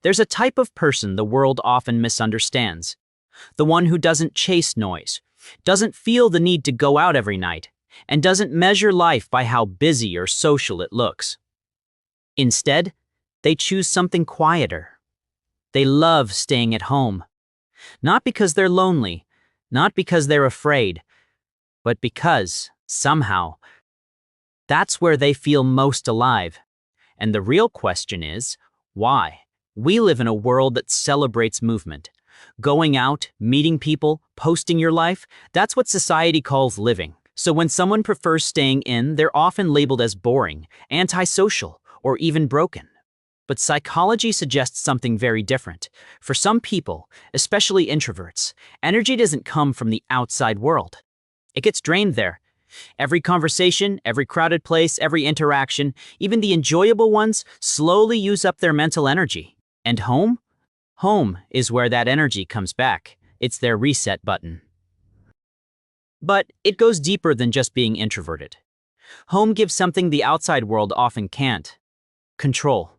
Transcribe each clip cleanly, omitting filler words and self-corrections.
There's a type of person the world often misunderstands. The one who doesn't chase noise, doesn't feel the need to go out every night, and doesn't measure life by how busy or social it looks. Instead, they choose something quieter. They love staying at home. Not because they're lonely, not because they're afraid, but because, somehow, that's where they feel most alive. And the real question is, why? We live in a world that celebrates movement. Going out, meeting people, posting your life, that's what society calls living. So when someone prefers staying in, they're often labeled as boring, antisocial, or even broken. But psychology suggests something very different. For some people, especially introverts, energy doesn't come from the outside world. It gets drained there. Every conversation, every crowded place, every interaction, even the enjoyable ones, slowly use up their mental energy. And home? Home is where that energy comes back. It's their reset button. But it goes deeper than just being introverted. Home gives something the outside world often can't: control.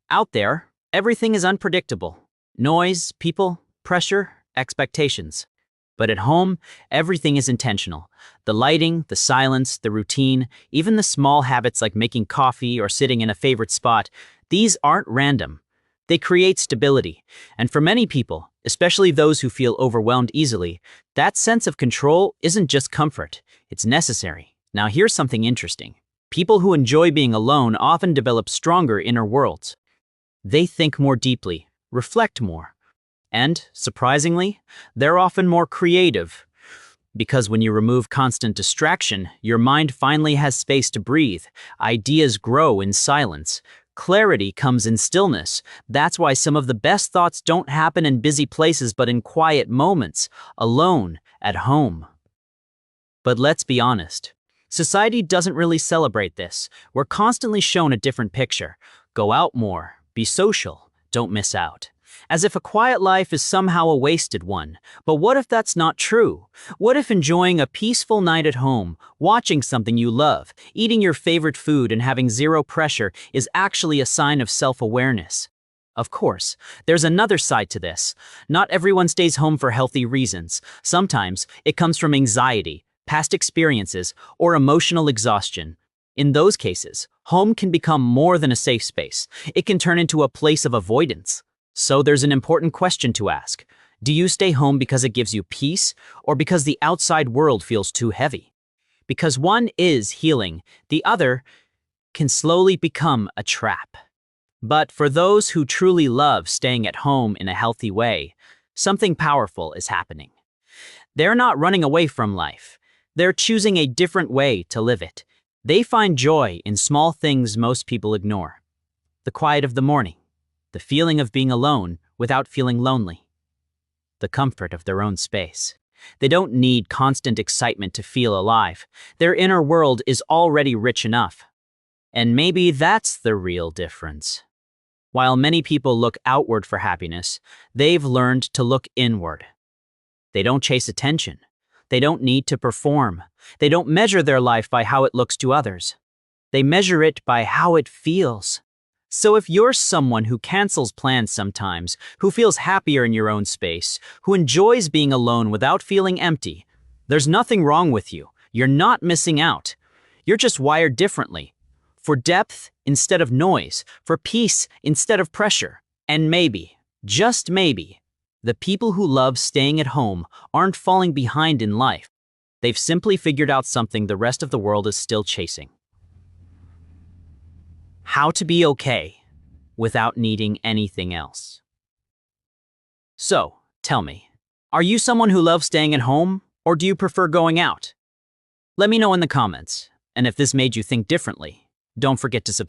Out there, everything is unpredictable. Noise, people, pressure, expectations. But at home, everything is intentional. The lighting, the silence, the routine, even the small habits like making coffee or sitting in a favorite spot, these aren't random. They create stability. And for many people, especially those who feel overwhelmed easily, that sense of control isn't just comfort, it's necessary. Now here's something interesting. People who enjoy being alone often develop stronger inner worlds. They think more deeply, reflect more. And, surprisingly, they're often more creative. Because when you remove constant distraction, your mind finally has space to breathe. Ideas grow in silence. Clarity comes in stillness. That's why some of the best thoughts don't happen in busy places but in quiet moments, alone, at home. But let's be honest. Society doesn't really celebrate this. We're constantly shown a different picture. Go out more, be social, don't miss out. As if a quiet life is somehow a wasted one. But what if that's not true? What if enjoying a peaceful night at home, watching something you love, eating your favorite food and having zero pressure is actually a sign of self-awareness? Of course, there's another side to this. Not everyone stays home for healthy reasons. Sometimes it comes from anxiety, past experiences, or emotional exhaustion. In those cases, home can become more than a safe space. It can turn into a place of avoidance. So there's an important question to ask. Do you stay home because it gives you peace, or because the outside world feels too heavy? Because one is healing, the other can slowly become a trap. But for those who truly love staying at home in a healthy way, something powerful is happening. They're not running away from life. They're choosing a different way to live it. They find joy in small things most people ignore. The quiet of the morning. The feeling of being alone without feeling lonely. The comfort of their own space. They don't need constant excitement to feel alive. Their inner world is already rich enough. And maybe that's the real difference. While many people look outward for happiness, they've learned to look inward. They don't chase attention. They don't need to perform. They don't measure their life by how it looks to others. They measure it by how it feels. So if you're someone who cancels plans sometimes, who feels happier in your own space, who enjoys being alone without feeling empty, there's nothing wrong with you. You're not missing out. You're just wired differently. For depth instead of noise, for peace instead of pressure. And maybe, just maybe, the people who love staying at home aren't falling behind in life. They've simply figured out something the rest of the world is still chasing. How to be okay without needing anything else. So, tell me, are you someone who loves staying at home, or do you prefer going out? Let me know in the comments, and if this made you think differently, don't forget to subscribe.